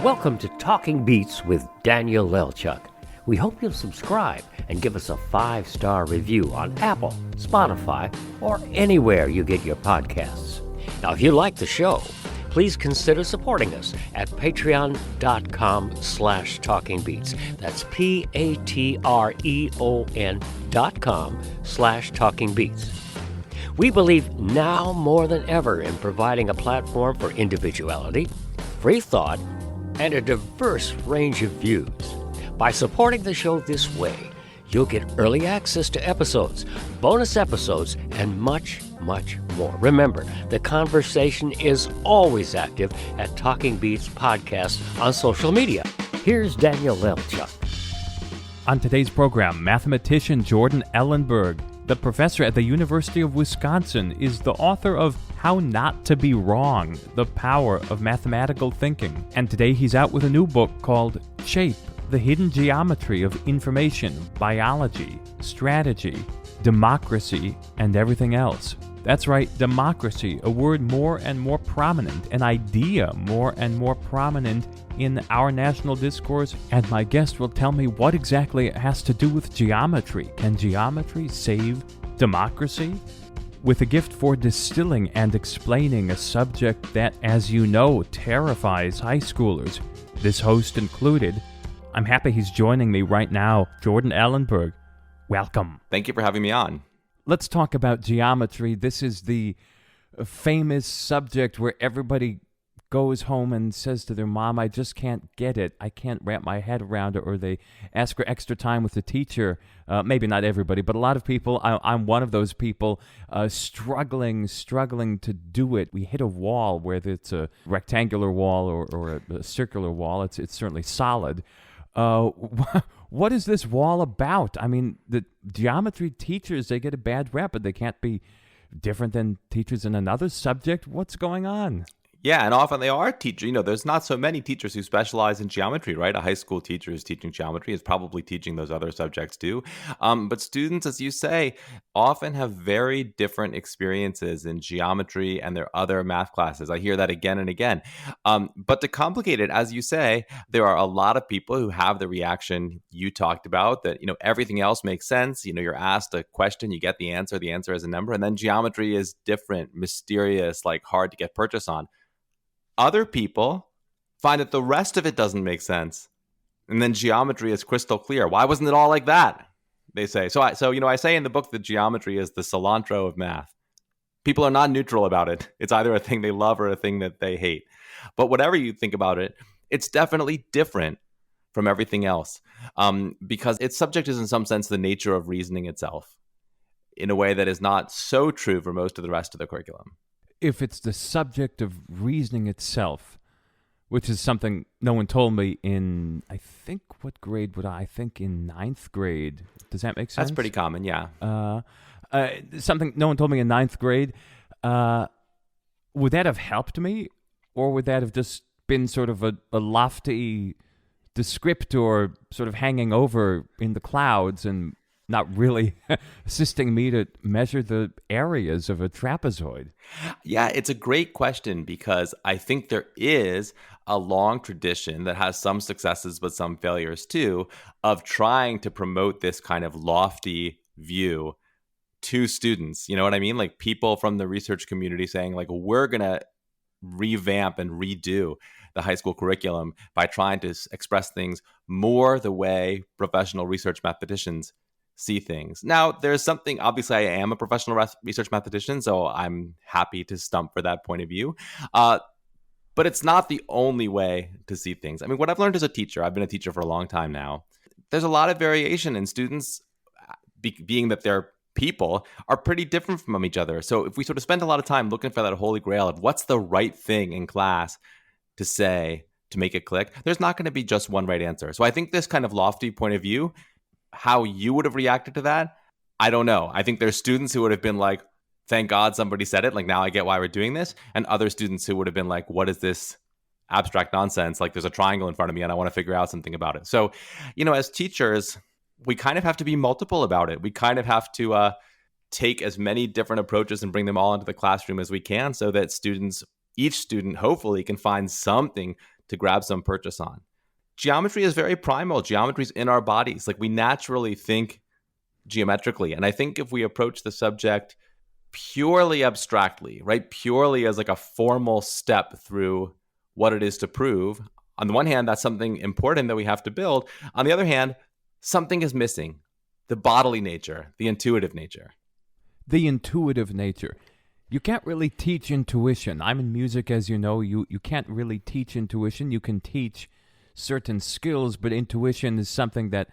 Welcome to Talking Beats with Daniel Lelchuk. We hope you'll subscribe and give us a 5-star review on Apple, Spotify, or anywhere you get your podcasts. Now, if you like the show, please consider supporting us at patreon.com/talkingbeats. That's patreon.com/talkingbeats. We believe now more than ever in providing a platform for individuality, free thought, and a diverse range of views. By supporting the show this way, you'll get early access to episodes, bonus episodes, and much, much more. Remember, the conversation is always active at Talking Beats Podcast on social media. Here's Daniel Lelchuk. On today's program, mathematician Jordan Ellenberg, the professor at the University of Wisconsin, is the author of How Not to Be Wrong, The Power of Mathematical Thinking. And today he's out with a new book called Shape, The Hidden Geometry of Information, Biology, Strategy, Democracy, and Everything Else. That's right, democracy, a word more and more prominent, an idea more and more prominent in our national discourse, and my guest will tell me what exactly it has to do with geometry. Can geometry save democracy? With a gift for distilling and explaining a subject that, as you know, terrifies high schoolers, this host included, I'm happy he's joining me right now, Jordan Ellenberg. Welcome. Thank you for having me on. Let's talk about geometry. This is the famous subject where everybody goes home and says to their mom, I just can't get it. I can't wrap my head around it. Or they ask for extra time with the teacher. Maybe not everybody, but a lot of people. I'm one of those people struggling to do it. We hit a wall, whether it's a rectangular wall or a circular wall. It's certainly solid. What is this wall about? I mean, the geometry teachers, they get a bad rep, but they can't be different than teachers in another subject. What's going on? Yeah, and often they are teachers. You know, there's not so many teachers who specialize in geometry, right? A high school teacher is teaching geometry, is probably teaching those other subjects too. But students, as you say, often have very different experiences in geometry and their other math classes. I hear that again and again. But to complicate it, as you say, there are a lot of people who have the reaction you talked about that, you know, everything else makes sense. You know, you're asked a question, you get the answer is a number, and then geometry is different, mysterious, like hard to get purchase on. Other people find that the rest of it doesn't make sense. And then geometry is crystal clear. Why wasn't it all like that? They say. So I say in the book that geometry is the cilantro of math. People are not neutral about it. It's either a thing they love or a thing that they hate. But whatever you think about it, it's definitely different from everything else because its subject is in some sense the nature of reasoning itself in a way that is not so true for most of the rest of the curriculum. If it's the subject of reasoning itself, which is something no one told me in, I think, what grade would I think in 9th grade. Does that make sense? That's pretty common, yeah. Something no one told me in 9th grade. Would that have helped me? Or would that have just been sort of a lofty descriptor sort of hanging over in the clouds and not really assisting me to measure the areas of a trapezoid? Yeah, it's a great question because I think there is a long tradition that has some successes but some failures too of trying to promote this kind of lofty view to students. You know what I mean? Like people from the research community saying like, we're going to revamp and redo the high school curriculum by trying to express things more the way professional research mathematicians see things. Now, there's something, obviously I am a professional research mathematician, so I'm happy to stump for that point of view. But it's not the only way to see things. I mean, what I've learned as a teacher, I've been a teacher for a long time now, there's a lot of variation in students, being that they're people, are pretty different from each other. So if we sort of spend a lot of time looking for that holy grail of what's the right thing in class to say to make it click, there's not going to be just one right answer. So I think this kind of lofty point of view, how you would have reacted to that, I don't know. I think there's students who would have been like, thank God somebody said it. Like, now I get why we're doing this. And other students who would have been like, what is this abstract nonsense? Like, there's a triangle in front of me and I want to figure out something about it. So, you know, as teachers, we kind of have to be multiple about it. We kind of have to take as many different approaches and bring them all into the classroom as we can so that each student hopefully can find something to grab some purchase on. Geometry is very primal. Geometry is in our bodies. Like, we naturally think geometrically. And I think if we approach the subject purely abstractly, right, purely as like a formal step through what it is to prove, on the one hand, that's something important that we have to build. On the other hand, something is missing: the bodily nature, the intuitive nature. The intuitive nature. You can't really teach intuition. I'm in music, as you know. You can't really teach intuition. You can teach certain skills, but intuition is something that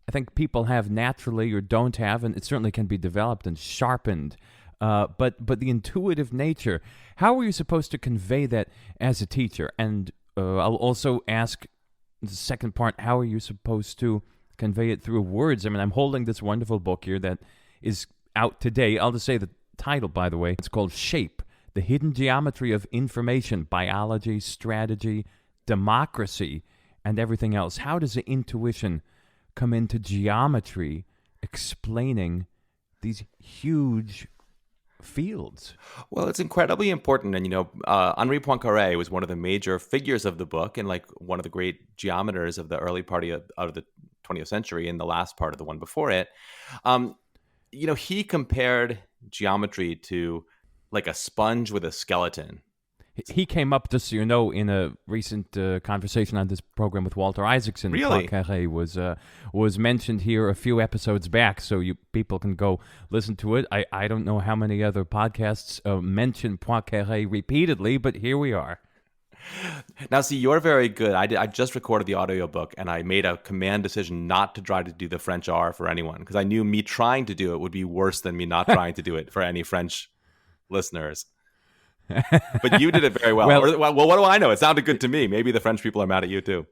I think people have naturally or don't have, and it certainly can be developed and sharpened. But the intuitive nature, how are you supposed to convey that as a teacher? And I'll also ask the second part, how are you supposed to convey it through words? I mean, I'm holding this wonderful book here that is out today. I'll just say the title, by the way. It's called Shape: The Hidden Geometry of Information, Biology, Strategy, Democracy, and Everything Else. How does the intuition come into geometry, explaining these huge fields? Well, it's incredibly important. And, Henri Poincaré was one of the major figures of the book, and like one of the great geometers of the early part of the 20th century and the last part of the one before it. He compared geometry to like a sponge with a skeleton. He came up, just so you know, in a recent conversation on this program with Walter Isaacson. Really? Poincaré was mentioned here a few episodes back, so people can go listen to it. I don't know how many other podcasts mention Poincaré repeatedly, but here we are. Now, see, you're very good. I just recorded the audiobook, and I made a command decision not to try to do the French R for anyone, because I knew me trying to do it would be worse than me not trying to do it for any French listeners. But you did it very well. Well, what do I know? It sounded good to me. Maybe the French people are mad at you too.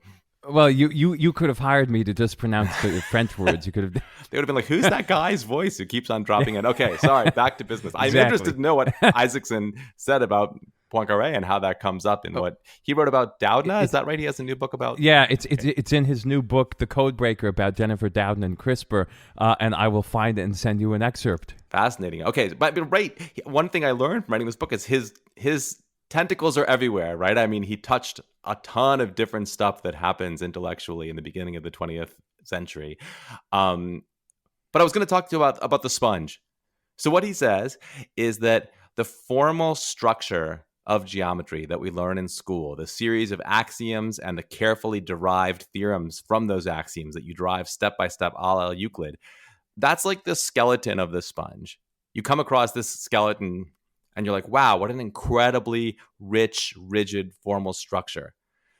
Well, you could have hired me to just pronounce the French words. You could have. They would have been like, "Who's that guy's voice who keeps on dropping in?" Okay, sorry. Back to business. I'm interested to know what Isaacson said about Poincaré and how that comes up in what he wrote about Doudna. Is that right? He has a new book about. Yeah, it's in his new book, The Codebreaker, about Jennifer Doudna and CRISPR, and I will find it and send you an excerpt. Fascinating. Okay, but right, one thing I learned from writing this book is his tentacles are everywhere, right? I mean, he touched a ton of different stuff that happens intellectually in the beginning of the 20th century. But I was going to talk to you about the sponge. So what he says is that the formal structure of geometry that we learn in school, the series of axioms and the carefully derived theorems from those axioms that you derive step by step a la Euclid, that's like the skeleton of the sponge. You come across this skeleton and you're like, wow, what an incredibly rich, rigid, formal structure.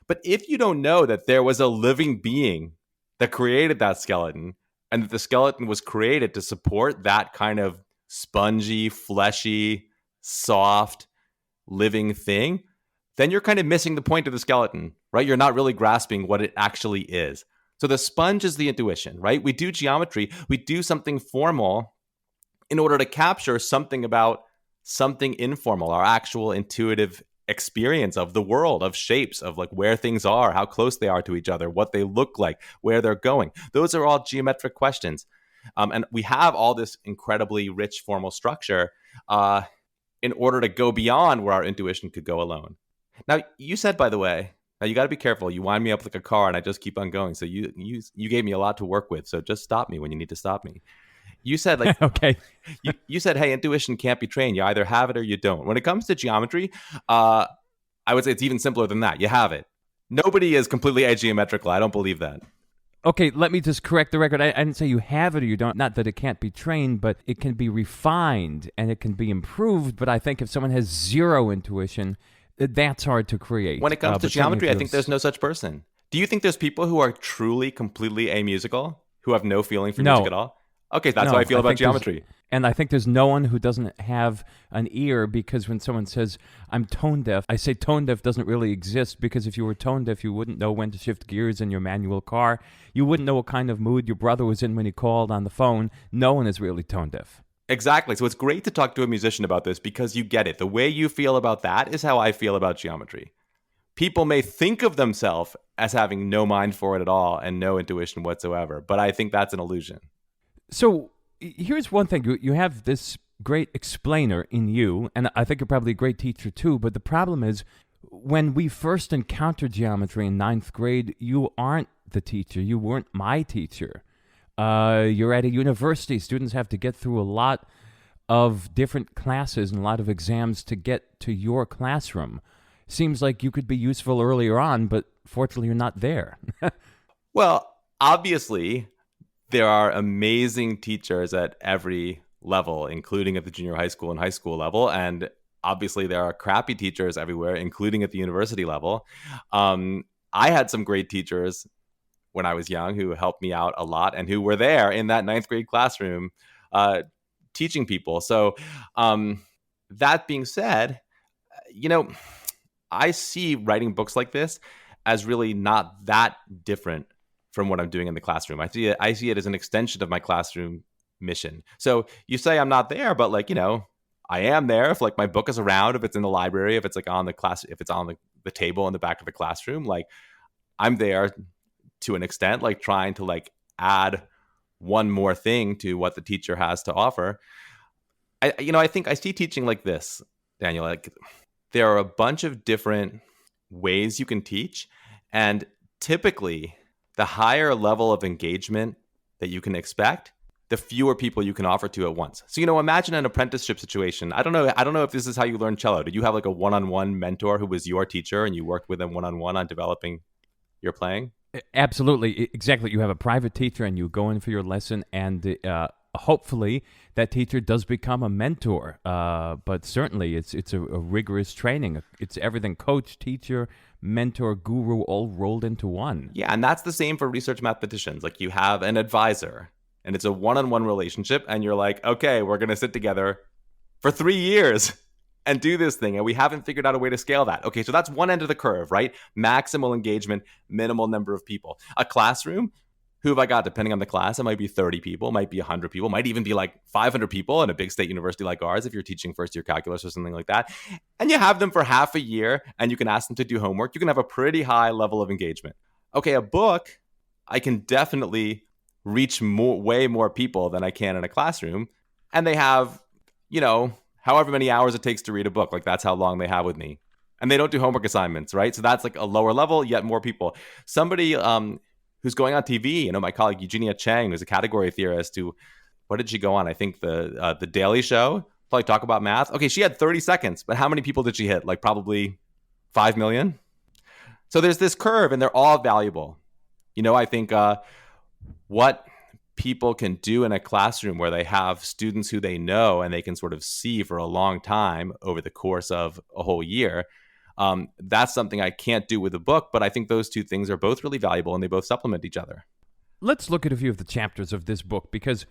But if you don't know that there was a living being that created that skeleton, and that the skeleton was created to support that kind of spongy, fleshy, soft, living thing, then you're kind of missing the point of the skeleton, right? You're not really grasping what it actually is. So the sponge is the intuition, right? We do geometry, we do something formal in order to capture something about something informal, our actual intuitive experience of the world, of shapes, of like where things are, how close they are to each other, what they look like, where they're going. Those are all geometric questions. And we have all this incredibly rich formal structure in order to go beyond where our intuition could go alone. Now, you said, by the way, now you got to be careful. You wind me up like a car and I just keep on going. So you gave me a lot to work with. So just stop me when you need to stop me. You said like, okay. you said, hey, intuition can't be trained. You either have it or you don't. When it comes to geometry, I would say it's even simpler than that. You have it. Nobody is completely ageometrical. I don't believe that. Okay, let me just correct the record. I didn't say you have it or you don't. Not that it can't be trained, but it can be refined and it can be improved. But I think if someone has zero intuition, that's hard to create. When it comes to geometry, I think there's no such person. Do you think there's people who are truly, completely amusical, who have no feeling for music at all? Okay, that's how I feel about geometry. And I think there's no one who doesn't have an ear, because when someone says, I'm tone deaf, I say tone deaf doesn't really exist, because if you were tone deaf, you wouldn't know when to shift gears in your manual car. You wouldn't know what kind of mood your brother was in when he called on the phone. No one is really tone deaf. Exactly. So it's great to talk to a musician about this because you get it. The way you feel about that is how I feel about geometry. People may think of themselves as having no mind for it at all and no intuition whatsoever, but I think that's an illusion. So here's one thing. You have this great explainer in you, and I think you're probably a great teacher too, but the problem is When we first encountered geometry in ninth grade, you aren't the teacher. You weren't my teacher. You're at a university. Students have to get through a lot of different classes and a lot of exams to get to your classroom. Seems like you could be useful earlier on, but fortunately you're not there. Well, obviously, there are amazing teachers at every level, including at the junior high school and high school level. And obviously, there are crappy teachers everywhere, including at the university level. I had some great teachers when I was young who helped me out a lot and who were there in that ninth grade classroom teaching people. So that being said, I see writing books like this as really not that different from what I'm doing in the classroom. I see it as an extension of my classroom mission. So you say I'm not there, but I am there. If my book is around, if it's in the library, if it's on the class, if it's on the table in the back of the classroom, I'm there to an extent, trying to add one more thing to what the teacher has to offer. I think I see teaching like this, Daniel. There are a bunch of different ways you can teach, and typically the higher level of engagement that you can expect, the fewer people you can offer to at once. So, imagine an apprenticeship situation. I don't know if this is how you learn cello. Did you have a one-on-one mentor who was your teacher and you worked with them one-on-one on developing your playing? Absolutely. Exactly. You have a private teacher and you go in for your lesson, and hopefully that teacher does become a mentor. But certainly it's a rigorous training. It's everything: coach, teacher, mentor, guru, all rolled into one. Yeah, and that's the same for research mathematicians. You have an advisor, and it's a one-on-one relationship, and you're okay, we're going to sit together for 3 years and do this thing, and we haven't figured out a way to scale that. Okay, so that's one end of the curve, right? Maximal engagement, minimal number of people. A classroom, who have I got? Depending on the class, it might be 30 people, might be 100 people, might even be 500 people in a big state university like ours if you're teaching first-year calculus or something like that. And you have them for half a year, and you can ask them to do homework. You can have a pretty high level of engagement. Okay, a book, I can definitely reach way more people than I can in a classroom. And they have, however many hours it takes to read a book. That's how long they have with me. And they don't do homework assignments, right? So that's a lower level, yet more people. Somebody who's going on TV, my colleague Eugenia Chang, who's a category theorist, what did she go on? I think the Daily Show, probably talk about math. Okay, she had 30 seconds, but how many people did she hit? Probably 5 million. So there's this curve, and they're all valuable. I think what people can do in a classroom where they have students who they know and they can sort of see for a long time over the course of a whole year, that's something I can't do with a book, but I think those two things are both really valuable and they both supplement each other. Let's look at a few of the chapters of this book, because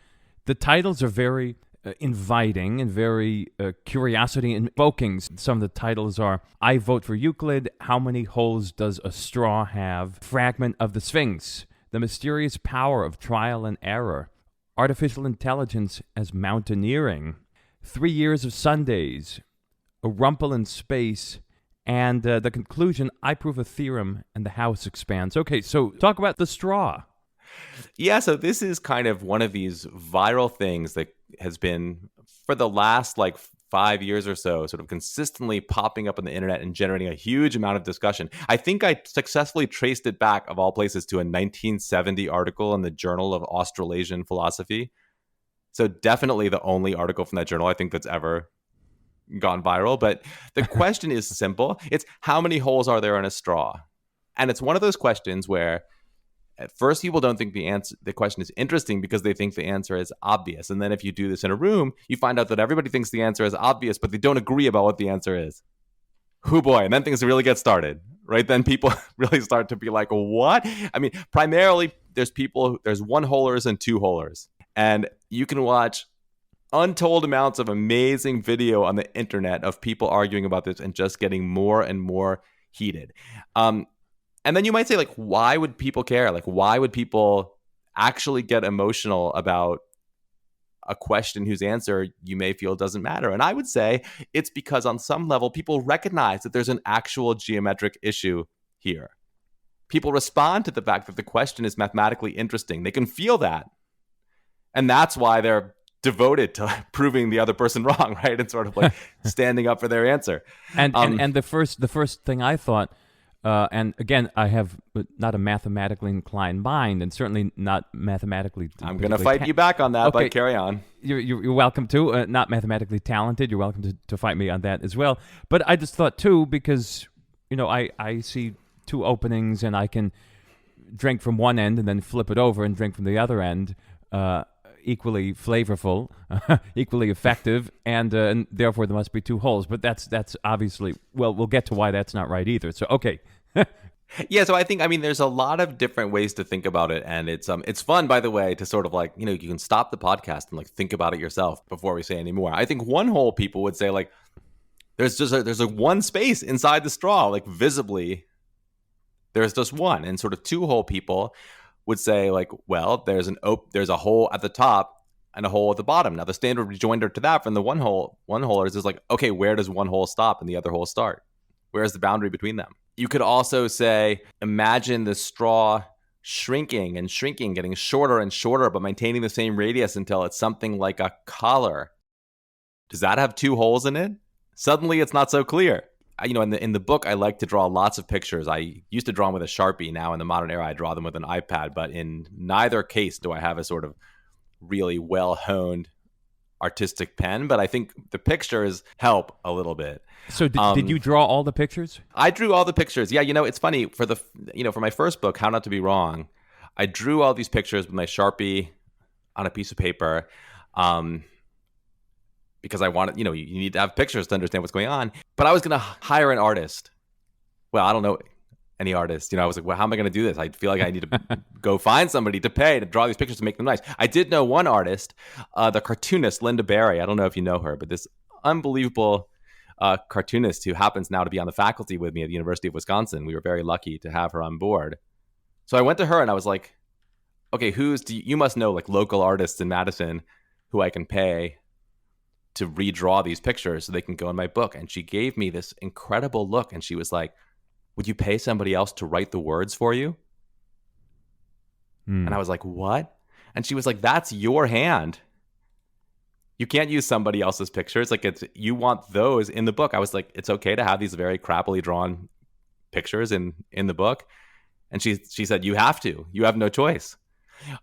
the titles are very inviting and very curiosity-invoking. Some of the titles are I Vote for Euclid, How Many Holes Does a Straw Have?, Fragment of the Sphinx, The Mysterious Power of Trial and Error, Artificial Intelligence as Mountaineering, 3 Years of Sundays, A Rumple in Space, and the conclusion, I Prove a Theorem and the House Expands. Okay, so talk about the straw. Yeah, so this is kind of one of these viral things that has been, for the last 5 years or so, sort of consistently popping up on the internet and generating a huge amount of discussion. I think I successfully traced it back, of all places, to a 1970 article in the Journal of Australasian Philosophy. So definitely the only article from that journal I think that's ever gone viral. But the question is simple. It's how many holes are there in a straw? And it's one of those questions where at first people don't think the question is interesting because they think the answer is obvious. And then if you do this in a room, you find out that everybody thinks the answer is obvious, but they don't agree about what the answer is. Oh boy. And then things really get started, right? Then people really start to be like, what? I mean, primarily there's one-holers and two-holers. And you can watch untold amounts of amazing video on the internet of people arguing about this and just getting more and more heated. And then you might say, why would people care? Why would people actually get emotional about a question whose answer you may feel doesn't matter? And I would say it's because on some level, people recognize that there's an actual geometric issue here. People respond to the fact that the question is mathematically interesting. They can feel that. And that's why they're devoted to proving the other person wrong, right? And sort of like standing up for their answer. And the first thing I thought, and again, I have not a mathematically inclined mind, and certainly not mathematically. I'm going to fight you back on that, but carry on. You're welcome to. Not mathematically talented. You're welcome to fight me on that as well. But I just thought too, because I see two openings, and I can drink from one end and then flip it over and drink from the other end. Equally flavorful, equally effective, and therefore there must be two holes. But that's obviously, well, we'll get to why that's not right either. So okay. Yeah, so I mean, there's a lot of different ways to think about it, and it's fun, by the way, to sort of like, you can stop the podcast and like think about it yourself before we say any more. I think one hole people would say like, there's a one space inside the straw, like visibly, there's just one, and sort of two hole people would say like, well, there's a hole at the top and a hole at the bottom. Now the standard rejoinder to that from the one holers is like, okay, where does one hole stop and the other hole start? Where's the boundary between them? You could also say, imagine the straw shrinking and shrinking, getting shorter and shorter, but maintaining the same radius until it's something like a collar. Does that have two holes in it? Suddenly it's not so clear. In the book, I like to draw lots of pictures. I used to draw them with a Sharpie. Now in the modern era, I draw them with an iPad. But in neither case do I have a sort of really well-honed artistic pen. But I think the pictures help a little bit. So did you draw all the pictures? I drew all the pictures. Yeah, it's funny. For my first book, How Not to Be Wrong, I drew all these pictures with my Sharpie on a piece of paper. Because I wanted, you need to have pictures to understand what's going on. But I was going to hire an artist. Well, I don't know any artist. I was like, well, how am I going to do this? I feel like I need to go find somebody to pay to draw these pictures to make them nice. I did know one artist, the cartoonist Linda Barry. I don't know if you know her, but this unbelievable cartoonist who happens now to be on the faculty with me at the University of Wisconsin. We were very lucky to have her on board. So I went to her and I was like, okay, you must know like local artists in Madison who I can pay to redraw these pictures so they can go in my book. And she gave me this incredible look. And she was like, would you pay somebody else to write the words for you? And I was like, what? And she was like, that's your hand. You can't use somebody else's pictures. Like you want those in the book. I was like, it's okay to have these very crappily drawn pictures in the book. And she said, you have to. You have no choice.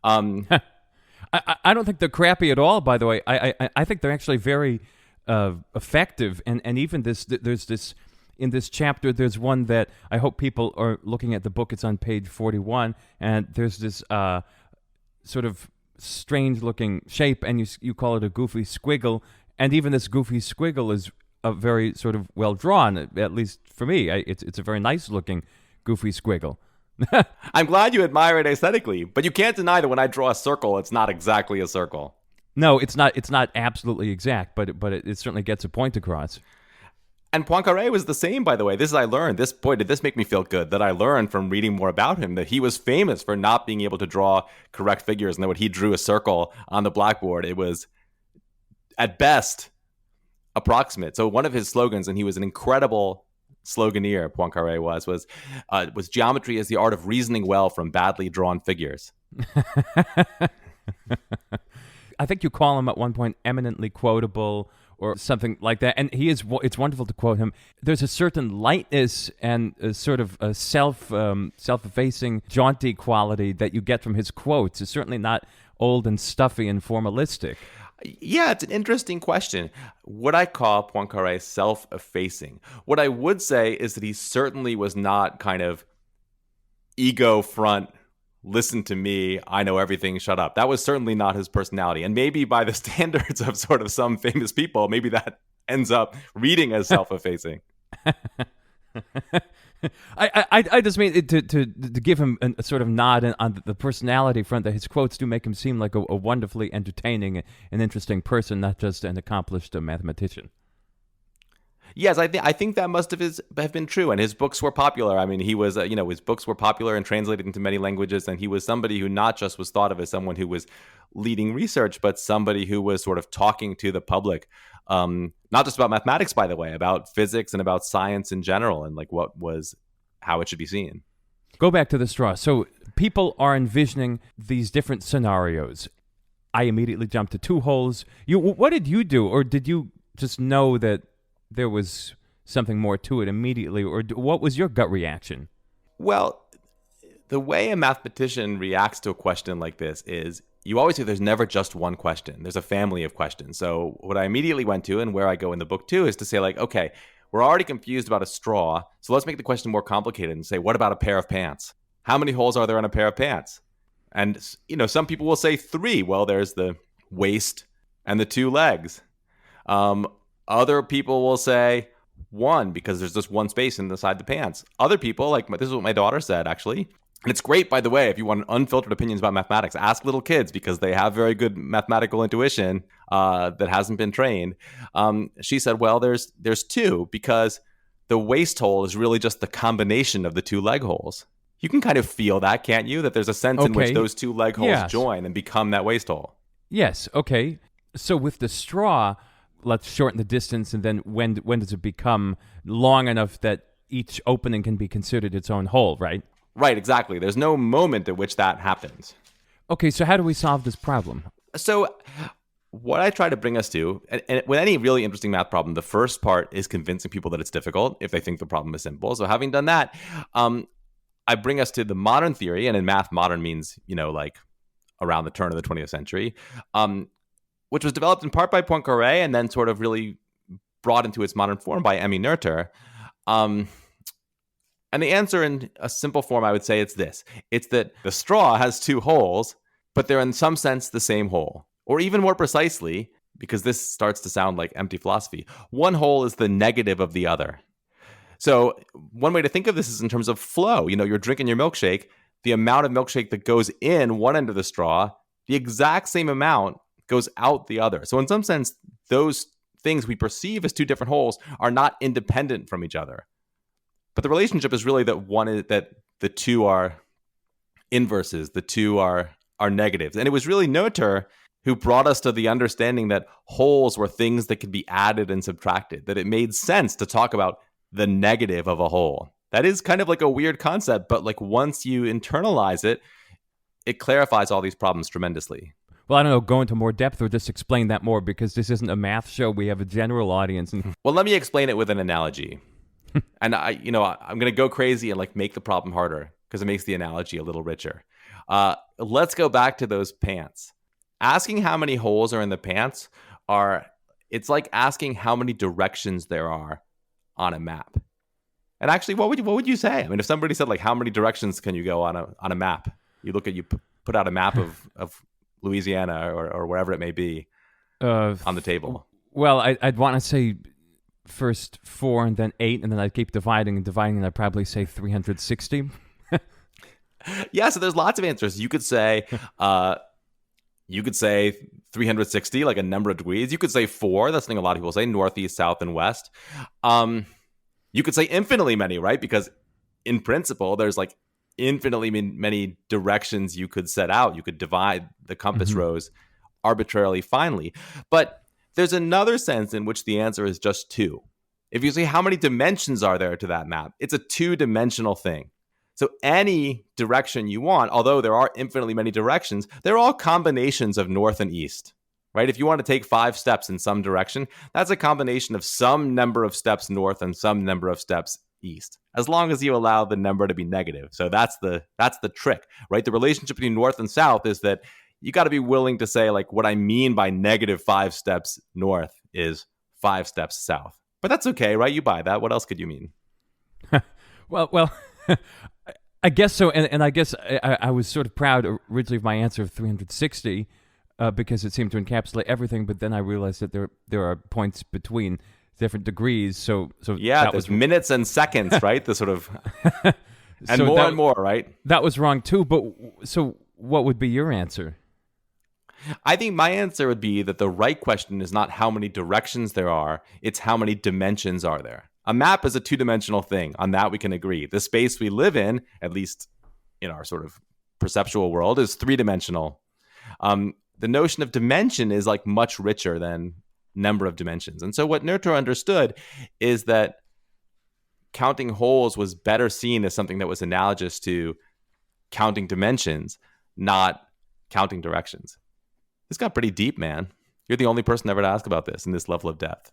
I don't think they're crappy at all, by the way. I think they're actually very effective. And even there's this, in this chapter, there's one that I hope people are looking at the book. It's on page 41. And there's this sort of strange-looking shape, and you call it a goofy squiggle. And even this goofy squiggle is a very sort of well-drawn, at least for me. It's a very nice-looking goofy squiggle. I'm glad you admire it aesthetically, but you can't deny that when I draw a circle, it's not exactly a circle. No, it's not. It's not absolutely exact, but it certainly gets a point across. And Poincaré was the same, by the way. This is I learned. Did this make me feel good? That I learned from reading more about him that he was famous for not being able to draw correct figures, and that when he drew a circle on the blackboard, it was at best approximate. So one of his slogans, and he was an incredible sloganeer, Poincaré was geometry is the art of reasoning well from badly drawn figures. I think you call him at one point eminently quotable or something like that. And it's wonderful to quote him. There's a certain lightness and a sort of a self-effacing, jaunty quality that you get from his quotes. It's certainly not old and stuffy and formalistic. Yeah, it's an interesting question. Would I call Poincaré self-effacing? What I would say is that he certainly was not kind of ego front, listen to me, I know everything, shut up. That was certainly not his personality. And maybe by the standards of sort of some famous people, maybe that ends up reading as self-effacing. I just mean to give him a sort of nod on the personality front, that his quotes do make him seem like a wonderfully entertaining and interesting person, not just an accomplished mathematician. Yes, I think that must have been true, and his books were popular. I mean, he was his books were popular and translated into many languages, and he was somebody who not just was thought of as someone who was leading research, but somebody who was sort of talking to the public, not just about mathematics, by the way, about physics and about science in general, and like how it should be seen. Go back to the straw. So people are envisioning these different scenarios. I immediately jumped to 2 holes. What did you do? Or did you just know that there was something more to it immediately? Or what was your gut reaction? Well, the way a mathematician reacts to a question like this is you always say there's never just one question. There's a family of questions. So what I immediately went to, and where I go in the book too, is to say like, okay, we're already confused about a straw. So let's make the question more complicated and say, what about a pair of pants? How many holes are there in a pair of pants? And, some people will say 3. Well, there's the waist and the 2 legs. Other people will say 1 because there's just one space inside the pants. Other people, like this is what my daughter said, actually. And it's great, by the way, if you want unfiltered opinions about mathematics, ask little kids because they have very good mathematical intuition that hasn't been trained. She said, well, there's 2 because the waist hole is really just the combination of the 2 leg holes. You can kind of feel that, can't you? That there's a sense in which those 2 leg holes join and become that waist hole. Yes, okay. So with the straw, let's shorten the distance, and then when does it become long enough that each opening can be considered its own hole, right? Right, exactly. There's no moment at which that happens. Okay, so how do we solve this problem? So what I try to bring us to, and with any really interesting math problem, the first part is convincing people that it's difficult if they think the problem is simple. So having done that, I bring us to the modern theory, and in math, modern means, like around the turn of the 20th century, which was developed in part by Poincaré and then sort of really brought into its modern form by Emmy Noether. And the answer in a simple form, I would say it's this. It's that the straw has 2 holes, but they're in some sense the same hole. Or even more precisely, because this starts to sound like empty philosophy, one hole is the negative of the other. So one way to think of this is in terms of flow. You're drinking your milkshake. The amount of milkshake that goes in one end of the straw, the exact same amount goes out the other. So in some sense, those things we perceive as 2 different holes are not independent from each other. But the relationship is really that the 2 are inverses, the 2 are negatives. And it was really Noether who brought us to the understanding that holes were things that could be added and subtracted, that it made sense to talk about the negative of a hole. That is kind of like a weird concept, but like once you internalize it, it clarifies all these problems tremendously. Well, I don't know, go into more depth or just explain that more, because this isn't a math show. We have a general audience. Well, let me explain it with an analogy. And I'm going to go crazy and like make the problem harder because it makes the analogy a little richer. Let's go back to those pants. Asking how many holes are in the pants it's like asking how many directions there are on a map. And actually, what would you say? I mean, if somebody said like, how many directions can you go on a map? You put out a map of Louisiana or wherever it may be on the table. Well, I'd want to say first 4 and then 8, and then I'd keep dividing, and I'd probably say 360. Yeah, so there's lots of answers. You could say 360, like a number of degrees. You could say 4. That's something a lot of people say, northeast, south, and west. You could say infinitely many, right? Because in principle, there's like infinitely many directions you could set out. You could divide the compass rose arbitrarily finely. But there's another sense in which the answer is just 2. If you say how many dimensions are there to that map, it's a 2-dimensional thing. So any direction you want, although there are infinitely many directions, they're all combinations of north and east, right? If you want to take 5 steps in some direction, that's a combination of some number of steps north and some number of steps east, as long as you allow the number to be negative. So that's the trick, right? The relationship between north and south is that you got to be willing to say, like, what I mean by negative 5 steps north is 5 steps south. But that's okay, right? You buy that. What else could you mean? Well, I guess so. And I guess I was sort of proud originally of my answer of 360 because it seemed to encapsulate everything. But then I realized that there are points between different degrees. So yeah, there's minutes and seconds, right? The sort of and so and more, right? That was wrong too. But so what would be your answer? I think my answer would be that the right question is not how many directions there are, it's how many dimensions are there. A map is a 2-dimensional thing. On that we can agree. The space we live in, at least in our sort of perceptual world, is 3-dimensional. The notion of dimension is like much richer than number of dimensions. And so what Noether understood is that counting holes was better seen as something that was analogous to counting dimensions, not counting directions. This got pretty deep, man. You're the only person ever to ask about this in this level of depth.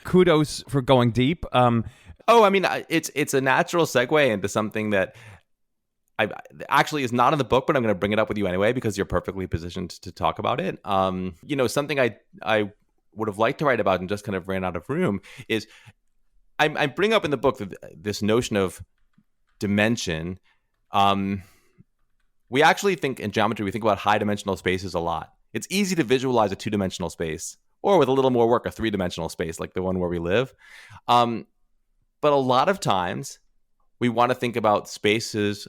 Kudos for going deep. Oh, I mean, it's a natural segue into something that I actually is not in the book, but I'm going to bring it up with you anyway because you're perfectly positioned to talk about it. Something I would have liked to write about and just kind of ran out of room is I bring up in the book this notion of dimension. We actually think in geometry, we think about high dimensional spaces a lot. It's easy to visualize a two-dimensional space, or with a little more work, a three-dimensional space like the one where we live. But a lot of times we want to think about spaces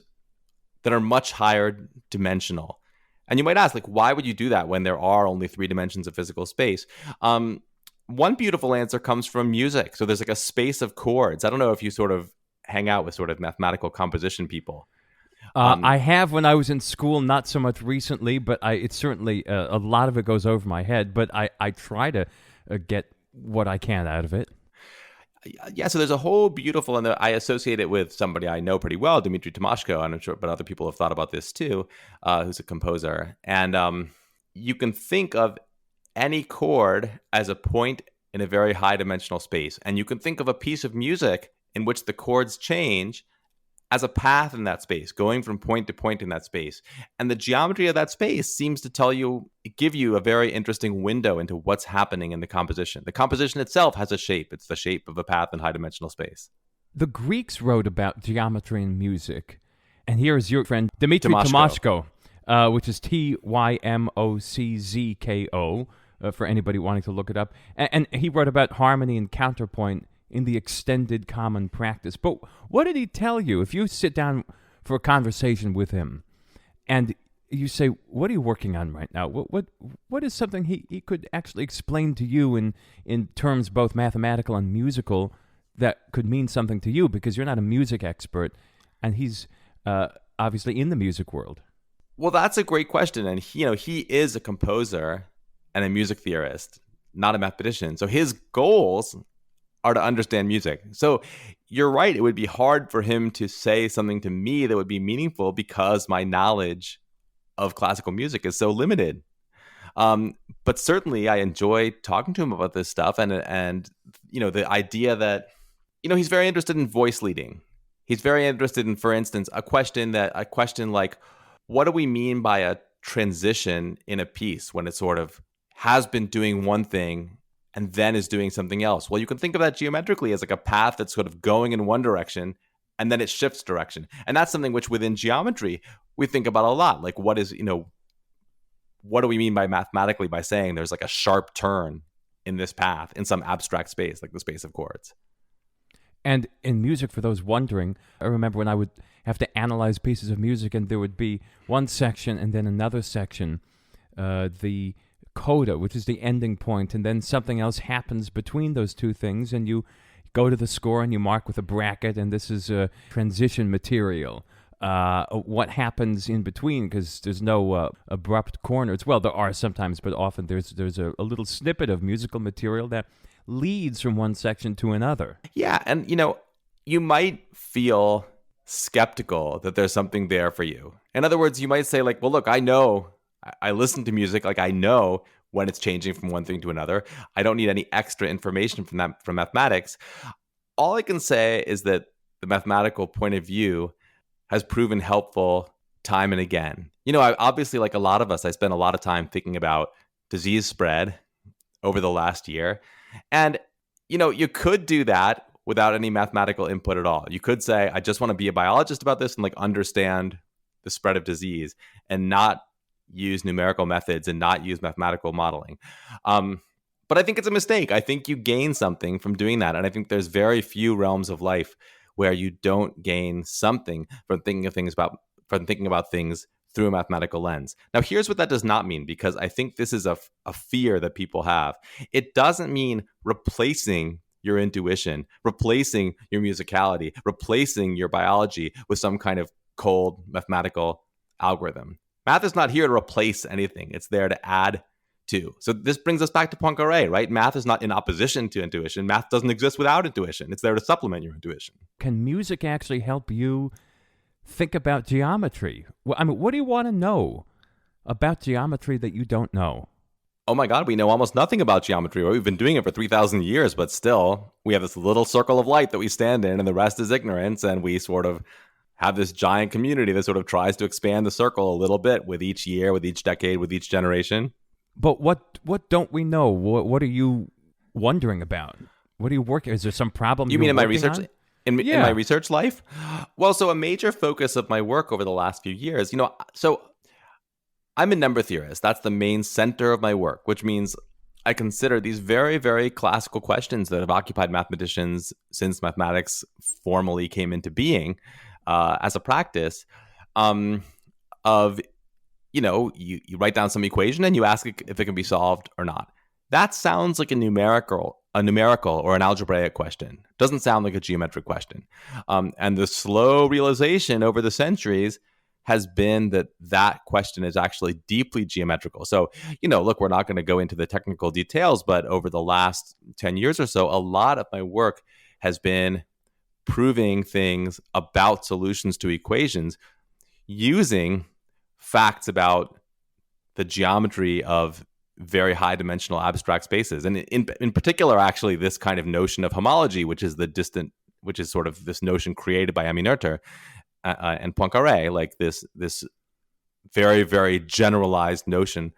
that are much higher dimensional. And you might ask, like, why would you do that when there are only 3 dimensions of physical space? One beautiful answer comes from music. So there's like a space of chords. I don't know if you sort of hang out with sort of mathematical composition people. I have when I was in school, not so much recently, but it's certainly a lot of it goes over my head, but I try to get what I can out of it. Yeah, so there's a whole beautiful, and I associate it with somebody I know pretty well, Dmitry Tomashko, and I'm sure, but other people have thought about this too, who's a composer. And you can think of any chord as a point in a very high dimensional space, and you can think of a piece of music in which the chords change as a path in that space, going from point to point in that space. And the geometry of that space seems to give you a very interesting window into what's happening in the composition. The composition itself has a shape. It's the shape of a path in high dimensional space. The Greeks wrote about geometry and music. And here is your friend Dmitry Tomashko, which is Tymoczko, for anybody wanting to look it up. And he wrote about harmony and counterpoint in the extended common practice. But what did he tell you? If you sit down for a conversation with him and you say, what are you working on right now? What is something he could actually explain to you in terms both mathematical and musical that could mean something to you, because you're not a music expert and he's obviously in the music world? Well, that's a great question. And he is a composer and a music theorist, not a mathematician. So his goals are to understand music. So you're right. It would be hard for him to say something to me that would be meaningful because my knowledge of classical music is so limited. But certainly I enjoy talking to him about this stuff. And the idea that, he's very interested in voice leading. He's very interested in, for instance, a question like, what do we mean by a transition in a piece when it sort of has been doing one thing and then is doing something else? Well, you can think of that geometrically as like a path that's sort of going in one direction and then it shifts direction. And that's something which within geometry we think about a lot. Like what do we mean by mathematically by saying there's like a sharp turn in this path in some abstract space, like the space of chords? And in music, for those wondering, I remember when I would have to analyze pieces of music and there would be one section and then another section, the coda, which is the ending point, and then something else happens between those two things, and you go to the score and you mark with a bracket, and this is a transition material. What happens in between, because there's no abrupt corners. Well, there are sometimes, but often there's a little snippet of musical material that leads from one section to another. Yeah, and you might feel skeptical that there's something there for you. In other words, you might say like, well, look, I listen to music, like I know when it's changing from one thing to another. I don't need any extra information from mathematics. All I can say is that the mathematical point of view has proven helpful time and again. Obviously, like a lot of us, I spent a lot of time thinking about disease spread over the last year. And, you could do that without any mathematical input at all. You could say, I just want to be a biologist about this and like understand the spread of disease and not use numerical methods and not use mathematical modeling. But I think it's a mistake. I think you gain something from doing that. And I think there's very few realms of life where you don't gain something from thinking about things through a mathematical lens. Now, here's what that does not mean, because I think this is a fear that people have. It doesn't mean replacing your intuition, replacing your musicality, replacing your biology with some kind of cold mathematical algorithm. Math is not here to replace anything. It's there to add to. So this brings us back to Poincaré, right? Math is not in opposition to intuition. Math doesn't exist without intuition. It's there to supplement your intuition. Can music actually help you think about geometry? Well, I mean, what do you want to know about geometry that you don't know? Oh my God, we know almost nothing about geometry. We've been doing it for 3,000 years, but still, we have this little circle of light that we stand in, and the rest is ignorance. And we sort of have this giant community that sort of tries to expand the circle a little bit with each year, with each decade, with each generation. But what don't we know? What are you wondering about? What are you working? Is there some problem? You mean in my research? On? In my research life? Well, so a major focus of my work over the last few years, so I'm a number theorist. That's the main center of my work, which means I consider these very, very classical questions that have occupied mathematicians since mathematics formally came into being as a practice. You write down some equation and you ask it if it can be solved or not. That sounds like a numerical or an algebraic question. Doesn't sound like a geometric question. And the slow realization over the centuries has been that question is actually deeply geometrical. So, look, we're not going to go into the technical details, but over the last 10 years or so, a lot of my work has been proving things about solutions to equations using facts about the geometry of very high dimensional abstract spaces. And in particular, actually, this kind of notion of homology, which is sort of this notion created by Emmy Noether and Poincaré, like this very, very generalized notion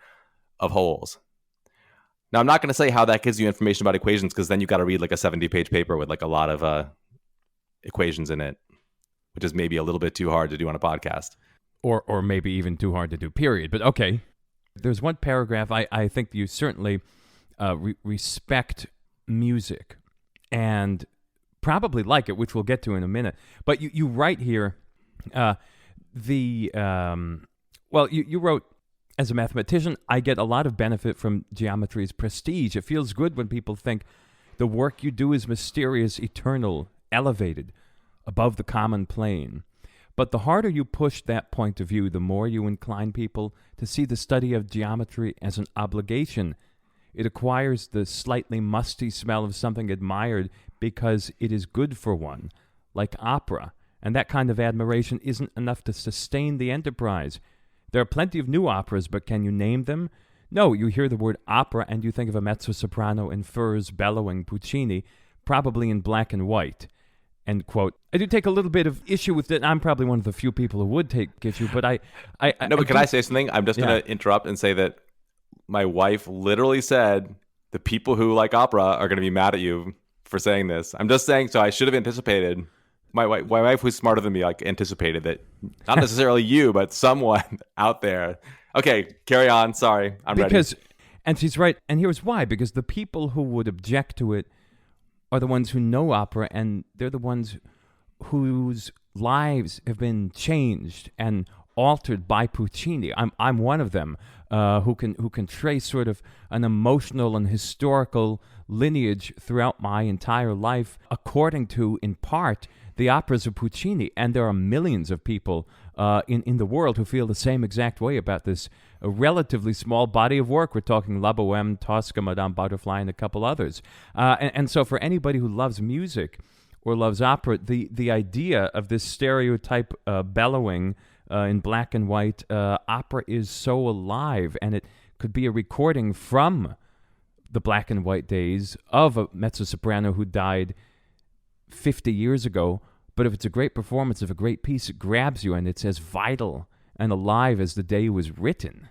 of holes. Now, I'm not going to say how that gives you information about equations, because then you've got to read like a 70-page paper with like a lot of equations in it, which is maybe a little bit too hard to do on a podcast. Or maybe even too hard to do, period. But okay. There's one paragraph I think you certainly respect music and probably like it, which we'll get to in a minute. But you write here, you wrote, as a mathematician, I get a lot of benefit from geometry's prestige. It feels good when people think the work you do is mysterious, eternal, elevated, above the common plane. But the harder you push that point of view, the more you incline people to see the study of geometry as an obligation. It acquires the slightly musty smell of something admired because it is good for one, like opera. And that kind of admiration isn't enough to sustain the enterprise. There are plenty of new operas, but can you name them? No, you hear the word opera and you think of a mezzo-soprano in furs bellowing Puccini, probably in black and white. End quote. I do take a little bit of issue with it. I'm probably one of the few people who would take issue, but can I say something? I'm just going to interrupt and say that my wife literally said the people who like opera are going to be mad at you for saying this. I'm just saying, so I should have anticipated. My wife, who's smarter than me, like anticipated that, not necessarily you, but someone out there. Okay, carry on. Sorry, I'm ready. And she's right. And here's why: because the people who would object to it are the ones who know opera, and they're the ones whose lives have been changed and altered by Puccini. I'm one of them who can trace sort of an emotional and historical lineage throughout my entire life, according to, in part, the operas of Puccini. And there are millions of people in the world who feel the same exact way about this a relatively small body of work. We're talking La Bohème, Tosca, Madame Butterfly, and a couple others. And so for anybody who loves music or loves opera, the idea of this stereotype bellowing in black and white opera is so alive, and it could be a recording from the black and white days of a mezzo-soprano who died 50 years ago. But if it's a great performance of a great piece, it grabs you, and it's as vital and alive as the day was written.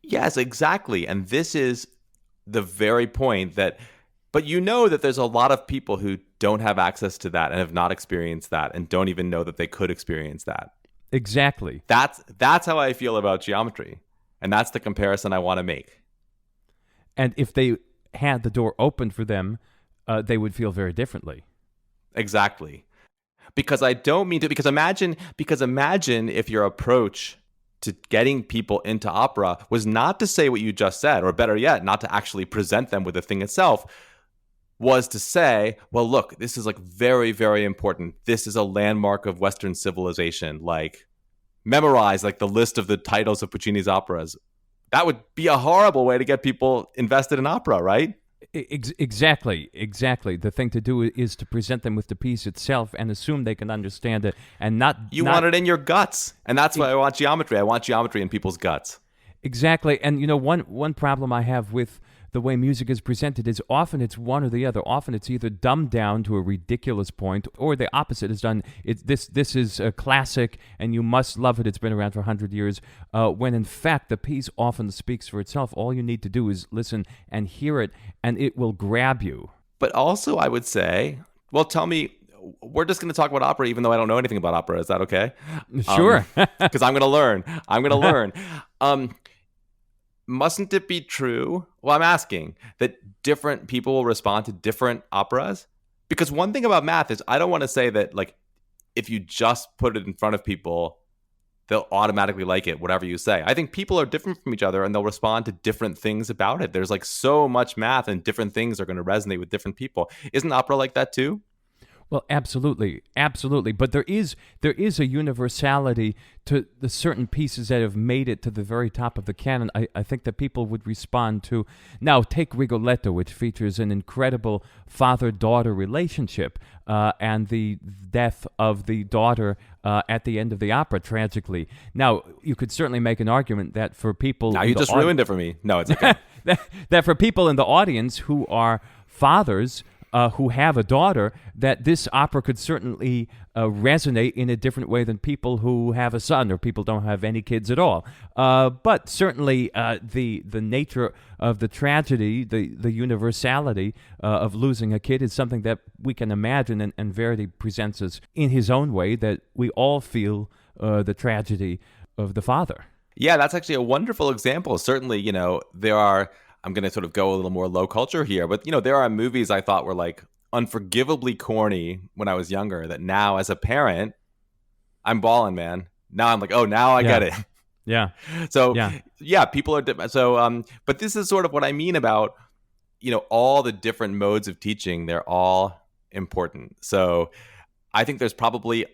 Yes, exactly. And this is the very point that, but that there's a lot of people who don't have access to that and have not experienced that and don't even know that they could experience that. Exactly. That's how I feel about geometry. And that's the comparison I want to make. And if they had the door open for them, they would feel very differently. Exactly. Because I don't mean to, because imagine if your approach to getting people into opera was not to say what you just said, or better yet, not to actually present them with the thing itself, was to say, well, look, this is like very, very important. This is a landmark of Western civilization. Like, memorize like the list of the titles of Puccini's operas. That would be a horrible way to get people invested in opera, right? Exactly. The thing to do is to present them with the piece itself and assume they can understand it, and not You want it in your guts. And that's why I want geometry. I want geometry in people's guts. Exactly. And one problem I have with the way music is presented is often it's one or the other. Often it's either dumbed down to a ridiculous point, or the opposite is done. This is a classic and you must love it. It's been around for 100 years. When in fact the piece often speaks for itself. All you need to do is listen and hear it, and it will grab you. But also, I would say, well, tell me, we're just going to talk about opera, even though I don't know anything about opera. Is that okay? Sure. Because I'm going to learn. Mustn't it be true? Well, I'm asking that different people will respond to different operas. Because one thing about math is I don't want to say that, like, if you just put it in front of people, they'll automatically like it, whatever you say. I think people are different from each other and they'll respond to different things about it. There's like so much math and different things are going to resonate with different people. Isn't opera like that too? Well, absolutely. But there is a universality to the certain pieces that have made it to the very top of the canon. I think that people would respond to. Now, take Rigoletto, which features an incredible father-daughter relationship, and the death of the daughter at the end of the opera, tragically. Now, you could certainly make an argument that for people... Now you just ruined it for me. No, it's okay. that for people in the audience who are fathers... who have a daughter, that this opera could certainly resonate in a different way than people who have a son or people don't have any kids at all. But certainly the nature of the tragedy, the universality of losing a kid is something that we can imagine, and Verdi presents us in his own way, that we all feel the tragedy of the father. Yeah, that's actually a wonderful example. Certainly, there are... I'm going to sort of go a little more low culture here, but there are movies I thought were like unforgivably corny when I was younger that now as a parent, I'm balling, man. Now I'm like, oh, now I get it. Yeah. So yeah, people are different. So, but this is sort of what I mean about, all the different modes of teaching. They're all important. So I think there's probably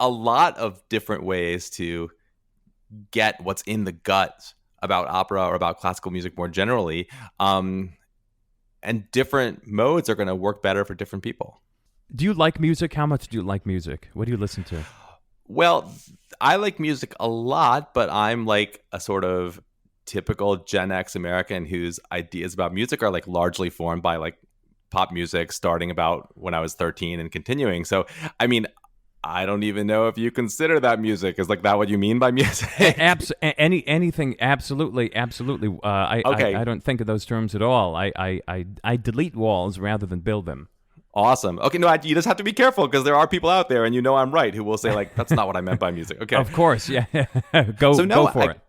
a lot of different ways to get what's in the gut about opera or about classical music more generally. And different modes are going to work better for different people. Do you like music? How much do you like music? What do you listen to? Well, I like music a lot, but I'm like a sort of typical Gen X American whose ideas about music are like largely formed by like pop music starting about when I was 13 and continuing. So, I mean, I don't even know if you consider that music. Is like that what you mean by music? Anything, absolutely. Okay. I don't think of those terms at all. I delete walls rather than build them. Awesome. Okay, no, you just have to be careful because there are people out there, and I'm right, who will say like, that's not what I meant by music. Okay. Of course, yeah. Go for it.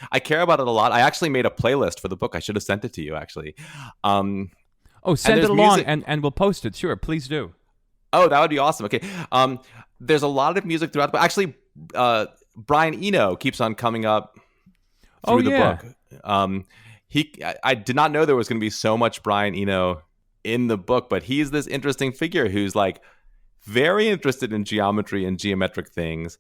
I care about it a lot. I actually made a playlist for the book. I should have sent it to you, actually. Send it along, and we'll post it. Sure, please do. Oh, that would be awesome. Okay. There's a lot of music throughout the book. Actually, Brian Eno keeps on coming up through the book. I did not know there was going to be so much Brian Eno in the book, but he's this interesting figure who's like very interested in geometry and geometric things.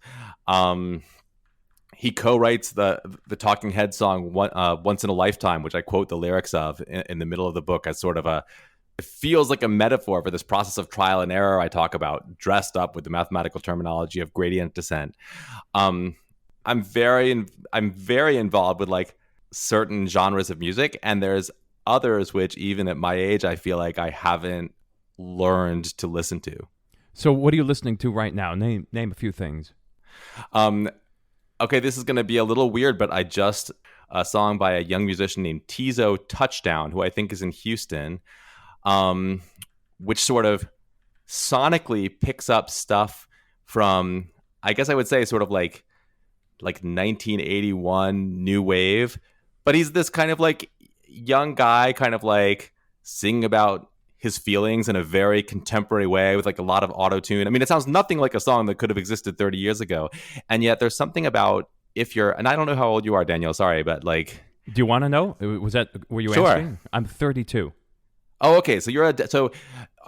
He co-writes the Talking Head song Once in a Lifetime, which I quote the lyrics of in the middle of the book as sort of it feels like a metaphor for this process of trial and error I talk about, dressed up with the mathematical terminology of gradient descent. I'm very involved with like certain genres of music, and there's others which even at my age I feel like I haven't learned to listen to. So what are you listening to right now? Name a few things. Okay, this is going to be a little weird, but a song by a young musician named Tizo Touchdown, who I think is in Houston, which sort of sonically picks up stuff from, I guess I would say, sort of like 1981 new wave. But he's this kind of like young guy, kind of like singing about his feelings in a very contemporary way with like a lot of auto-tune. I mean, it sounds nothing like a song that could have existed 30 years ago. And yet there's something about and I don't know how old you are, Daniel, sorry, but like... Do you want to know? Were you sure. asking? I'm 32. Oh, okay. So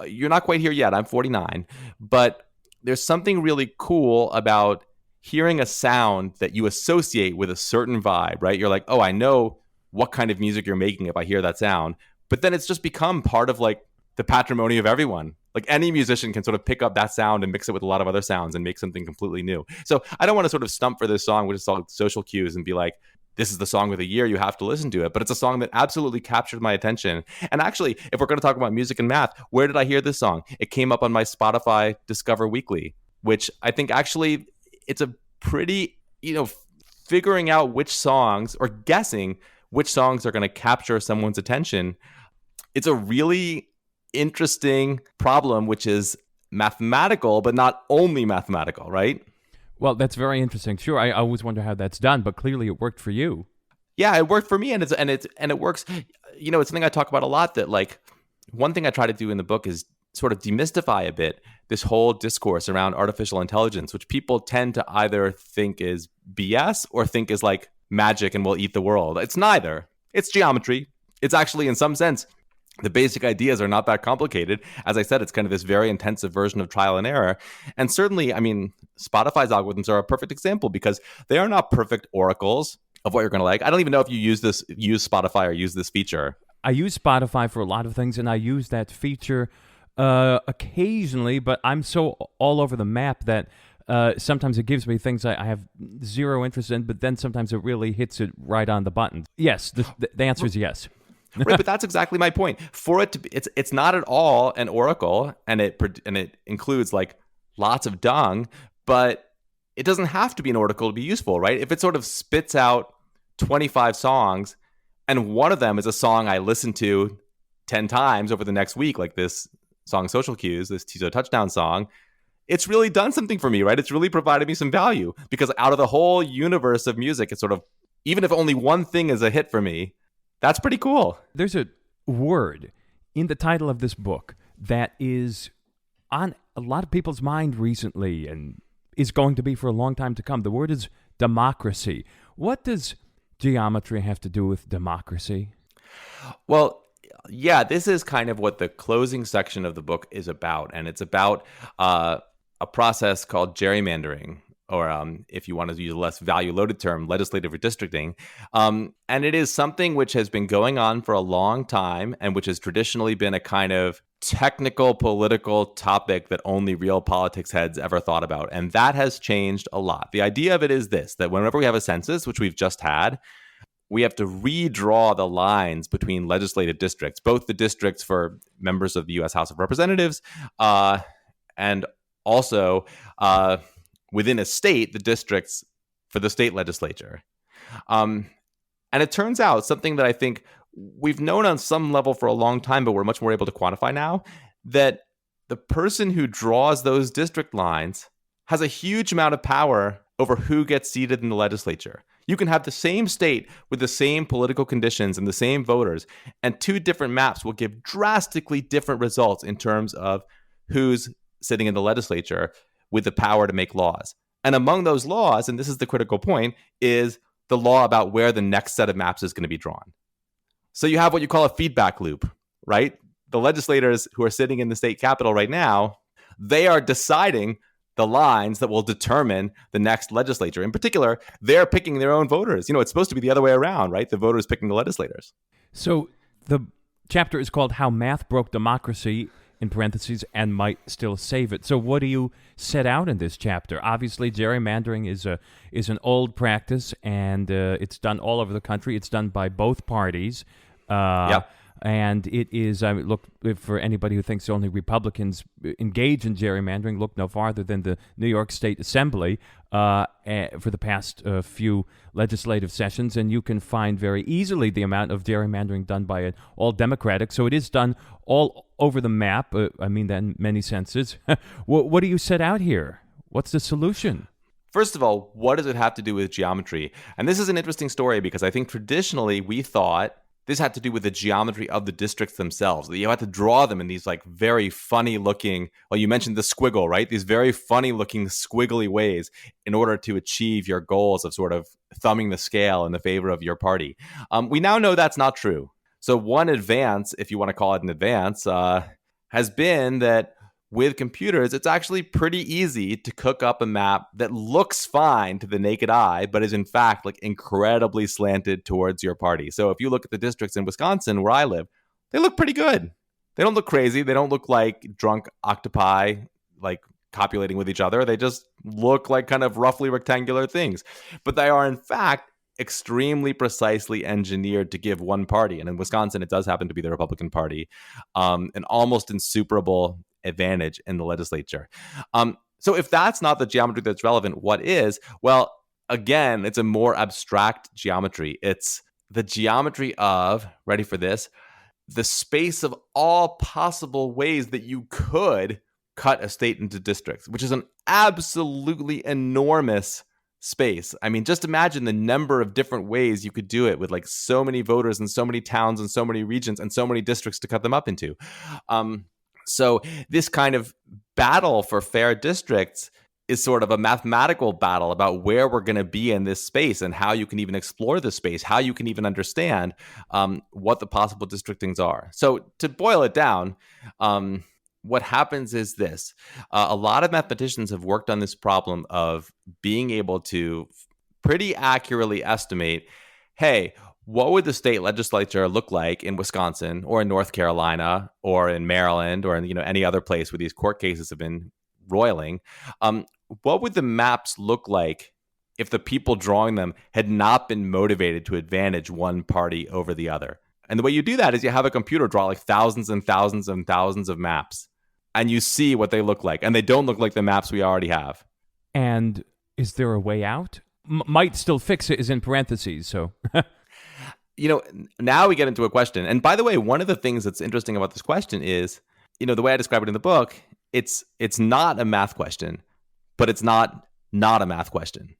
you're not quite here yet. I'm 49. But there's something really cool about hearing a sound that you associate with a certain vibe, right? You're like, oh, I know what kind of music you're making if I hear that sound. But then it's just become part of like the patrimony of everyone. Like any musician can sort of pick up that sound and mix it with a lot of other sounds and make something completely new. So I don't want to sort of stump for this song, which is called Social Cues, and be like, this is the song of the year, you have to listen to it. But it's a song that absolutely captured my attention. And actually, if we're going to talk about music and math, where did I hear this song? It came up on my Spotify Discover Weekly, which I think actually it's a pretty, figuring out which songs or guessing which songs are going to capture someone's attention. It's a really interesting problem, which is mathematical, but not only mathematical, right? Well, that's very interesting. Sure, I always wonder how that's done, but clearly it worked for you. Yeah, it worked for me, and it works. It's something I talk about a lot. That like one thing I try to do in the book is sort of demystify a bit this whole discourse around artificial intelligence, which people tend to either think is BS or think is like magic and will eat the world. It's neither. It's geometry. It's actually, in some sense, the basic ideas are not that complicated. As I said, it's kind of this very intensive version of trial and error. And certainly, I mean, Spotify's algorithms are a perfect example because they are not perfect oracles of what you're going to like. I don't even know if you use Spotify or use this feature. I use Spotify for a lot of things, and I use that feature occasionally, but I'm so all over the map that sometimes it gives me things I have zero interest in, but then sometimes it really hits it right on the button. Yes, the answer is yes. Right, but that's exactly my point. For it to be, it's not at all an oracle, and it includes like lots of dung, but it doesn't have to be an oracle to be useful, right? If it sort of spits out 25 songs, and one of them is a song I listen to 10 times over the next week, like this song Social Cues, this Tizo Touchdown song, it's really done something for me, right? It's really provided me some value because out of the whole universe of music, it's sort of, even if only one thing is a hit for me, that's pretty cool. There's a word in the title of this book that is on a lot of people's mind recently and is going to be for a long time to come. The word is democracy. What does geometry have to do with democracy? Well, yeah, this is kind of what the closing section of the book is about. And it's about a process called gerrymandering, or if you want to use a less value-loaded term, legislative redistricting. And it is something which has been going on for a long time and which has traditionally been a kind of technical political topic that only real politics heads ever thought about. And that has changed a lot. The idea of it is this, that whenever we have a census, which we've just had, we have to redraw the lines between legislative districts, both the districts for members of the U.S. House of Representatives and also within a state, the districts for the state legislature. And it turns out something that I think we've known on some level for a long time, but we're much more able to quantify now, that the person who draws those district lines has a huge amount of power over who gets seated in the legislature. You can have the same state with the same political conditions and the same voters, and two different maps will give drastically different results in terms of who's sitting in the legislature with the power to make laws. And among those laws, and this is the critical point, is the law about where the next set of maps is going to be drawn. So you have what you call a feedback loop, right? The legislators who are sitting in the state capitol right now, they are deciding the lines that will determine the next legislature. In particular, they're picking their own voters. It's supposed to be the other way around, right? The voters picking the legislators. So the chapter is called How Math Broke Democracy, in parentheses, and might still save it. So what do you set out in this chapter? Obviously, gerrymandering is an old practice, and it's done all over the country. It's done by both parties. And it is, look, for anybody who thinks only Republicans engage in gerrymandering, look no farther than the New York State Assembly for the past few legislative sessions, and you can find very easily the amount of gerrymandering done by an all-Democratic. So it is done all over the map, I mean that in many senses. What do you set out here? What's the solution? First of all, what does it have to do with geometry? And this is an interesting story because I think traditionally we thought this had to do with the geometry of the districts themselves. You had to draw them in these like very funny looking, well, you mentioned the squiggle, right? These very funny looking squiggly ways in order to achieve your goals of sort of thumbing the scale in the favor of your party. We now know that's not true. So one advance, if you want to call it an advance, has been that with computers, it's actually pretty easy to cook up a map that looks fine to the naked eye, but is in fact like incredibly slanted towards your party. So if you look at the districts in Wisconsin where I live, they look pretty good. They don't look crazy. They don't look like drunk octopi, like copulating with each other. They just look like kind of roughly rectangular things. But they are, in fact, extremely precisely engineered to give one party, and in Wisconsin, it does happen to be the Republican Party, an almost insuperable advantage in the legislature. So if that's not the geometry that's relevant, what is? Well, again, it's a more abstract geometry. It's the geometry of, ready for this, the space of all possible ways that you could cut a state into districts, which is an absolutely enormous space. I mean, just imagine the number of different ways you could do it with like so many voters and so many towns and so many regions and so many districts to cut them up into. So this kind of battle for fair districts is sort of a mathematical battle about where we're going to be in this space and how you can even explore this space, how you can even understand what the possible districtings are. So to boil it down, what happens is this. A lot of mathematicians have worked on this problem of being able to pretty accurately estimate, hey, what would the state legislature look like in Wisconsin or in North Carolina or in Maryland or in any other place where these court cases have been roiling? What would the maps look like if the people drawing them had not been motivated to advantage one party over the other? And the way you do that is you have a computer draw like thousands and thousands and thousands of maps, and you see what they look like, and they don't look like the maps we already have. And is there a way out? Might still fix it is in parentheses, so... Now we get into a question. And by the way, one of the things that's interesting about this question is, the way I describe it in the book, it's not a math question, but it's not a math question.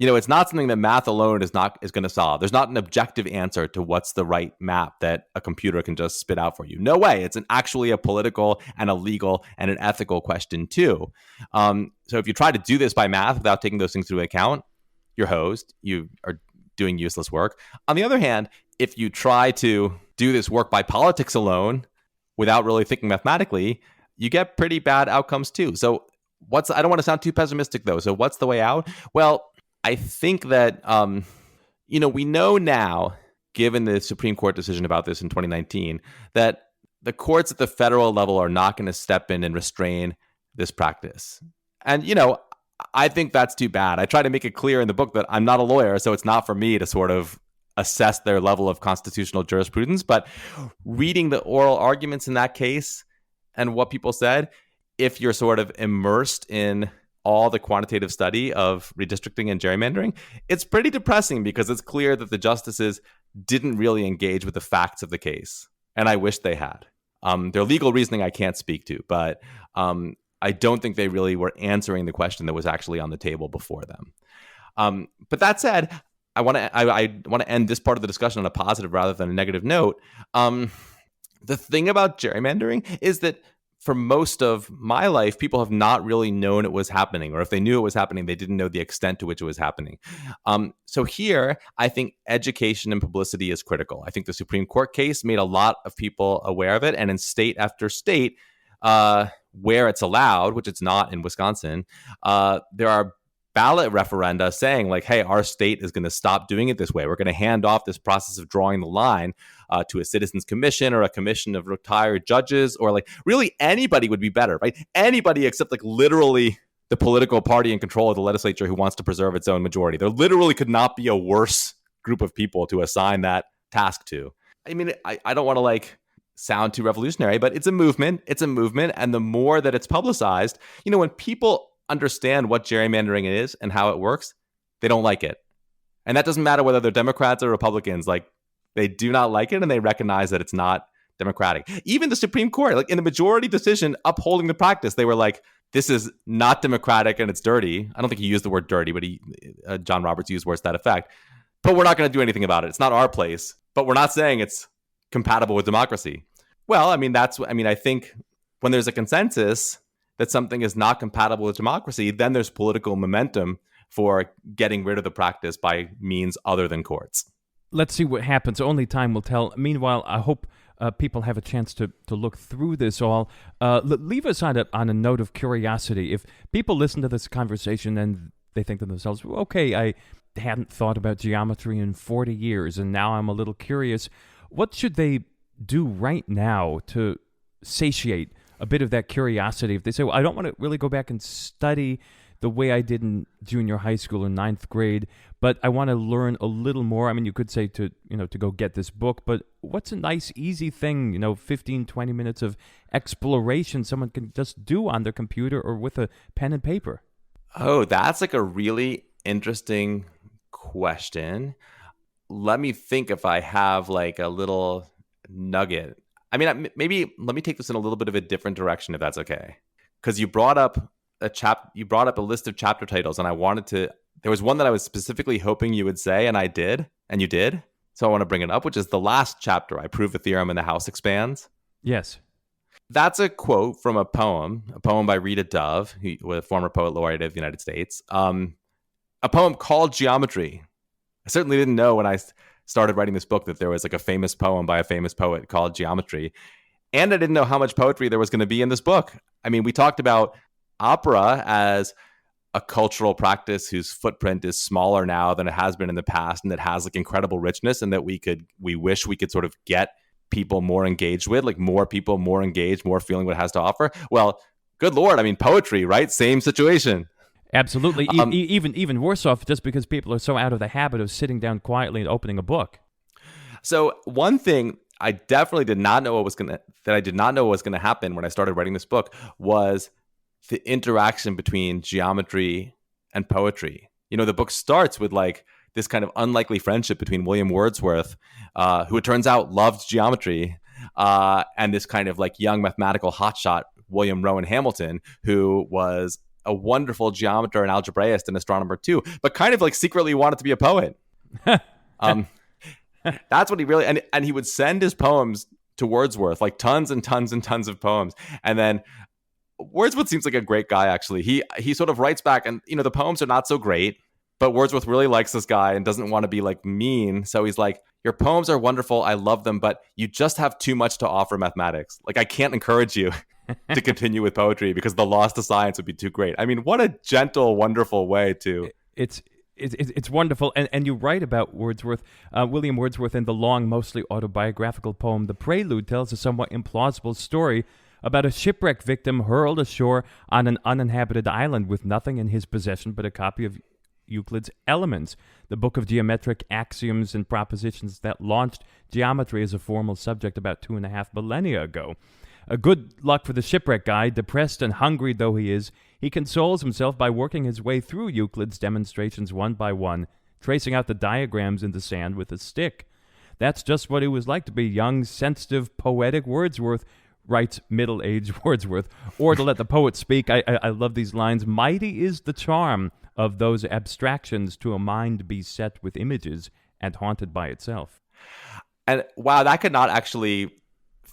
It's not something that math alone is going to solve. There's not an objective answer to what's the right map that a computer can just spit out for you. No way. It's actually a political and a legal and an ethical question too. So if you try to do this by math without taking those things into account, you're hosed. You are doing useless work. On the other hand, if you try to do this work by politics alone without really thinking mathematically, you get pretty bad outcomes too. So I don't want to sound too pessimistic though. So what's the way out? Well, I think that, we know now, given the Supreme Court decision about this in 2019, that the courts at the federal level are not going to step in and restrain this practice. And, I think that's too bad. I try to make it clear in the book that I'm not a lawyer, so it's not for me to sort of assess their level of constitutional jurisprudence. But reading the oral arguments in that case and what people said, if you're sort of immersed in all the quantitative study of redistricting and gerrymandering, it's pretty depressing because it's clear that the justices didn't really engage with the facts of the case. And I wish they had. Their legal reasoning I can't speak to, but I don't think they really were answering the question that was actually on the table before them. But that said, I want to end this part of the discussion on a positive rather than a negative note. The thing about gerrymandering is that for most of my life, people have not really known it was happening, or if they knew it was happening, they didn't know the extent to which it was happening. So here, I think education and publicity is critical. I think the Supreme Court case made a lot of people aware of it, and in state after state, where it's allowed, which it's not in Wisconsin, there are ballot referenda saying like, hey, our state is going to stop doing it this way. We're going to hand off this process of drawing the line to a citizens commission or a commission of retired judges, or like really anybody would be better, right? Anybody except like literally the political party in control of the legislature who wants to preserve its own majority. There literally could not be a worse group of people to assign that task to. I mean, I don't want to like sound too revolutionary, but it's a movement. It's a movement. And the more that it's publicized, when people understand what gerrymandering is and how it works, they don't like it. And that doesn't matter whether they're Democrats or Republicans. Like, they do not like it, and they recognize that it's not democratic. Even the Supreme Court, like in the majority decision upholding the practice, they were like, this is not democratic and it's dirty. I don't think he used the word dirty, but John Roberts used words to that effect. But we're not going to do anything about it. It's not our place. But we're not saying it's compatible with democracy. Well, I think when there's a consensus that something is not compatible with democracy, then there's political momentum for getting rid of the practice by means other than courts. Let's see what happens. Only time will tell. Meanwhile, I hope people have a chance to look through this all. Leave us on a note of curiosity. If people listen to this conversation and they think to themselves, okay, I hadn't thought about geometry in 40 years, and now I'm a little curious, what should they do right now to satiate a bit of that curiosity? If they say, well, I don't want to really go back and study the way I did in junior high school or ninth grade, but I want to learn a little more. I mean, you could say to go get this book, but what's a nice, easy thing, 15, 20 minutes of exploration someone can just do on their computer or with a pen and paper? Oh, that's like a really interesting question. Let me think if I have like a little nugget. I mean, maybe let me take this in a little bit of a different direction, if that's okay. Because you brought up a list of chapter titles, and there was one that I was specifically hoping you would say, and I did, and you did. So I want to bring it up, which is the last chapter, I Prove a Theorem and the House Expands. Yes. That's a quote from a poem by Rita Dove, who was a former poet laureate of the United States. A poem called Geometry. I certainly didn't know when I started writing this book that there was like a famous poem by a famous poet called Geometry. And I didn't know how much poetry there was going to be in this book. I mean, we talked about opera as a cultural practice whose footprint is smaller now than it has been in the past, and that has like incredible richness, and that we wish we could sort of get people more engaged with, like more people more engaged, more feeling what it has to offer. Well, good Lord, I mean, poetry, right? Same situation. Absolutely. Even worse off, just because people are so out of the habit of sitting down quietly and opening a book. So one thing I definitely did not know what was going to happen when I started writing this book was the interaction between geometry and poetry. The book starts with like this kind of unlikely friendship between William Wordsworth, who it turns out loved geometry, and this kind of like young mathematical hotshot, William Rowan Hamilton, who was a wonderful geometer and algebraist and astronomer too, but kind of like secretly wanted to be a poet. That's what he really, and he would send his poems to Wordsworth, like tons and tons and tons of poems. And then Wordsworth seems like a great guy, actually. He sort of writes back, and the poems are not so great, but Wordsworth really likes this guy and doesn't want to be like mean. So he's like, your poems are wonderful, I love them, but you just have too much to offer mathematics. Like, I can't encourage you to continue with poetry because the loss to science would be too great. I mean, what a gentle, wonderful way to... It's wonderful. And you write about Wordsworth. William Wordsworth, in the long, mostly autobiographical poem The Prelude, tells a somewhat implausible story about a shipwreck victim hurled ashore on an uninhabited island with nothing in his possession but a copy of Euclid's Elements, the book of geometric axioms and propositions that launched geometry as a formal subject about 2.5 millennia ago. A good luck for the shipwreck guy. Depressed and hungry though he is, he consoles himself by working his way through Euclid's demonstrations one by one, tracing out the diagrams in the sand with a stick. That's just what it was like to be young, sensitive, poetic Wordsworth, writes middle-aged Wordsworth. Or to let the poet speak, I love these lines, mighty is the charm of those abstractions to a mind beset with images and haunted by itself. And wow, that could not actually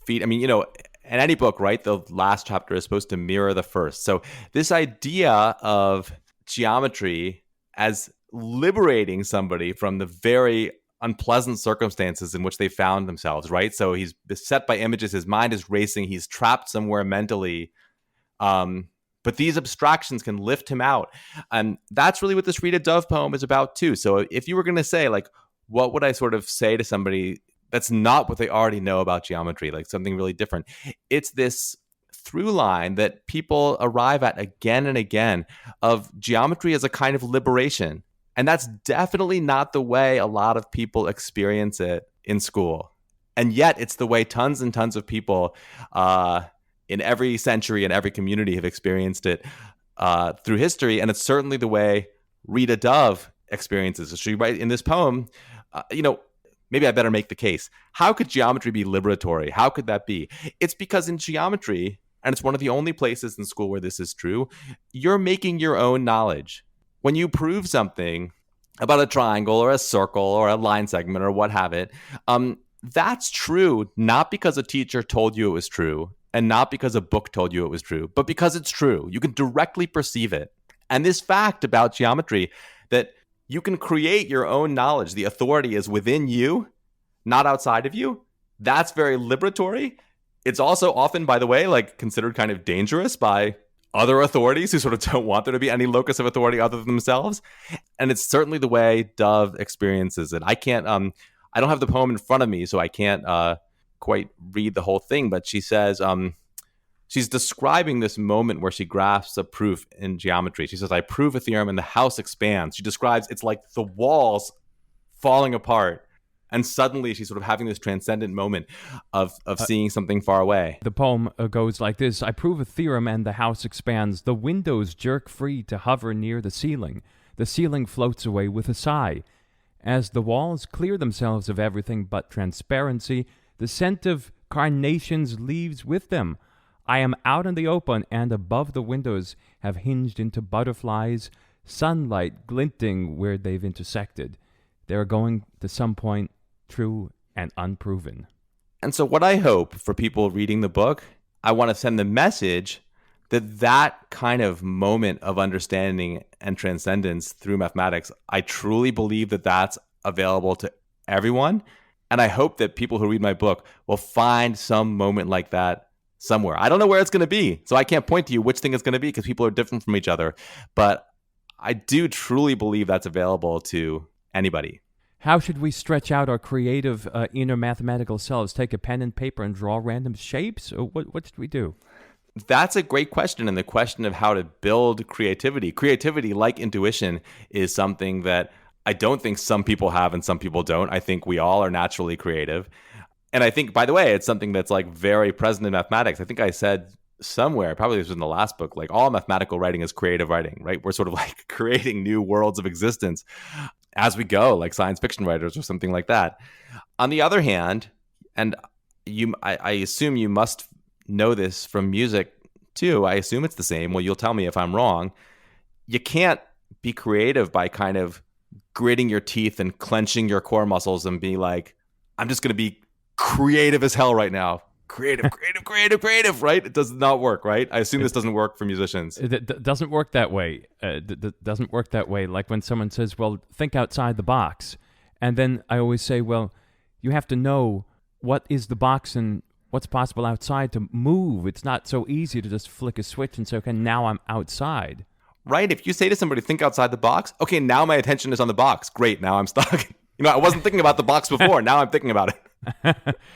feed, I mean, in any book, right, the last chapter is supposed to mirror the first. So this idea of geometry as liberating somebody from the very unpleasant circumstances in which they found themselves, right? So he's beset by images, his mind is racing, he's trapped somewhere mentally, but these abstractions can lift him out. And that's really what this Rita Dove poem is about too. So if you were going to say, like, what would I sort of say to somebody that's not what they already know about geometry, like something really different? It's this through line that people arrive at again and again of geometry as a kind of liberation. And that's definitely not the way a lot of people experience it in school. And yet it's the way tons and tons of people in every century and every community have experienced it through history. And it's certainly the way Rita Dove experiences it. She writes in this poem, maybe I better make the case. How could geometry be liberatory? How could that be? It's because in geometry, and it's one of the only places in school where this is true, you're making your own knowledge. When you prove something about a triangle or a circle or a line segment or what have it, that's true not because a teacher told you it was true and not because a book told you it was true, but because it's true. You can directly perceive it. And this fact about geometry, that you can create your own knowledge, the authority is within you, not outside of you, that's very liberatory. It's also often, by the way, like considered kind of dangerous by other authorities who sort of don't want there to be any locus of authority other than themselves. And it's certainly the way Dove experiences it. I don't have the poem in front of me, so I can't quite read the whole thing, but she says she's describing this moment where she grasps a proof in geometry. She says, I prove a theorem and the house expands. She describes it's like the walls falling apart. And suddenly she's sort of having this transcendent moment of seeing something far away. The poem goes like this. I prove a theorem and the house expands. The windows jerk free to hover near the ceiling. The ceiling floats away with a sigh. As the walls clear themselves of everything but transparency, the scent of carnations leaves with them. I am out in the open, and above the windows have hinged into butterflies, sunlight glinting where they've intersected. They are going to some point true and unproven. And so what I hope for people reading the book, I want to send the message that that kind of moment of understanding and transcendence through mathematics, I truly believe that that's available to everyone. And I hope that people who read my book will find some moment like that somewhere. I don't know where it's going to be, so I can't point to you which thing it's going to be because people are different from each other. But I do truly believe that's available to anybody. How should we stretch out our creative inner mathematical selves? Take a pen and paper and draw random shapes? Or what should we do? That's a great question. And the question of how to build creativity. Creativity, like intuition, is something that I don't think some people have and some people don't. I think we all are naturally creative. And I think, by the way, it's something that's like very present in mathematics. I think I said somewhere, probably this was in the last book, like all mathematical writing is creative writing, right? We're sort of like creating new worlds of existence as we go, like science fiction writers or something like that. On the other hand, and I assume you must know this from music too. I assume it's the same. Well, you'll tell me if I'm wrong. You can't be creative by kind of gritting your teeth and clenching your core muscles and be like, I'm just going to be creative as hell right now. Creative, right? It does not work, right? I assume this doesn't work for musicians. It doesn't work that way. Doesn't work that way. Like when someone says, well, think outside the box. And then I always say, well, you have to know what is the box and what's possible outside to move. It's not so easy to just flick a switch and say, okay, now I'm outside. Right. If you say to somebody, think outside the box, okay, now my attention is on the box. Great. Now I'm stuck. I wasn't thinking about the box before. Now I'm thinking about it.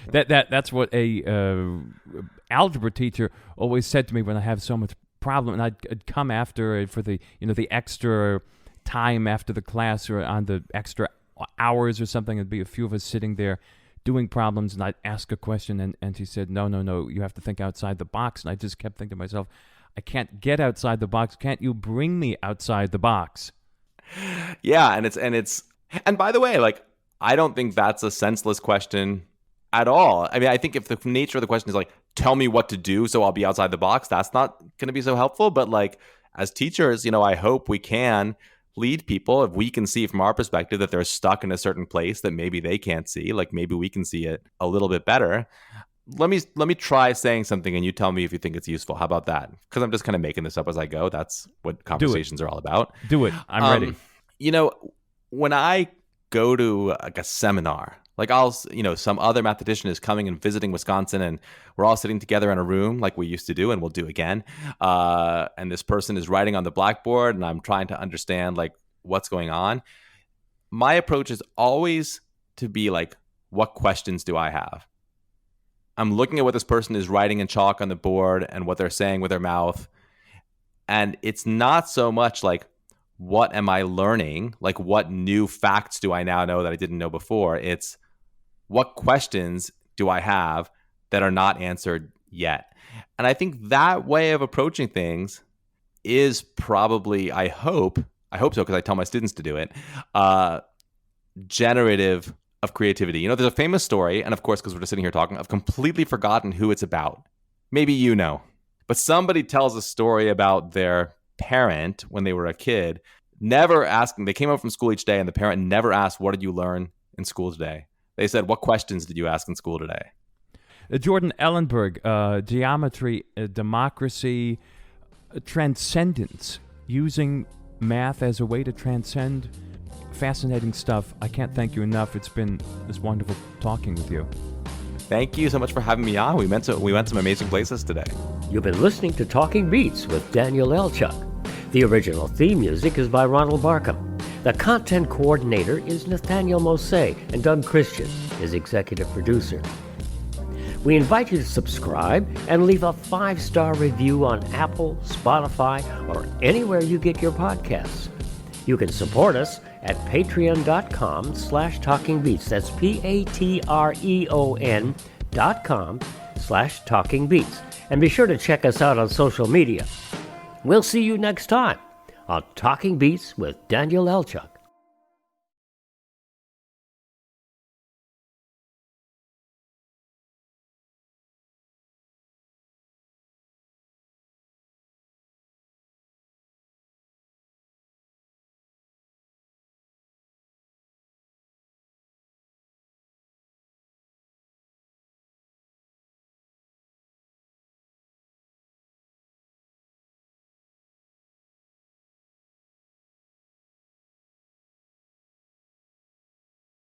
That's what a algebra teacher always said to me when I have so much problem, and I'd come after for the the extra time after the class or on the extra hours or something. It'd be a few of us sitting there doing problems, and I'd ask a question, and she said, no, you have to think outside the box. And I just kept thinking to myself, I can't get outside the box. Can't you bring me outside the box? Yeah, and by the way, like, I don't think that's a senseless question at all. I mean, I think if the nature of the question is like, tell me what to do so I'll be outside the box, that's not going to be so helpful. But like, as teachers, I hope we can lead people if we can see from our perspective that they're stuck in a certain place that maybe they can't see. Like maybe we can see it a little bit better. Let me try saying something and you tell me if you think it's useful. How about that? Because I'm just kind of making this up as I go. That's what conversations are all about. Do it. I'm ready. When I go to like a seminar, like some other mathematician is coming and visiting Wisconsin and we're all sitting together in a room like we used to do and we'll do again. And this person is writing on the blackboard and I'm trying to understand like what's going on. My approach is always to be like, what questions do I have? I'm looking at what this person is writing in chalk on the board and what they're saying with their mouth. And it's not so much like, what am I learning? Like, what new facts do I now know that I didn't know before? It's what questions do I have that are not answered yet? And I think that way of approaching things is probably, I hope so, because I tell my students to do it, generative of creativity. There's a famous story, and of course, because we're just sitting here talking, I've completely forgotten who it's about. Maybe but somebody tells a story about their parent when they were a kid, never asking, they came home from school each day and the parent never asked, what did you learn in school today? They said, what questions did you ask in school today? Jordan Ellenberg, geometry, democracy, transcendence, using math as a way to transcend. Fascinating stuff. I can't thank you enough. It's been this wonderful talking with you. Thank you so much for having me on. We went some amazing places today. You've been listening to Talking Beats with Daniel Elchuk. The original theme music is by Ronald Barkham. The content coordinator is Nathaniel Mosey, and Doug Christian is executive producer. We invite you to subscribe and leave a 5-star review on Apple, Spotify, or anywhere you get your podcasts. You can support us at patreon.com/talkingbeats. That's patreon.com/talkingbeats. And be sure to check us out on social media. We'll see you next time on Talking Beats with Daniel Elchuk.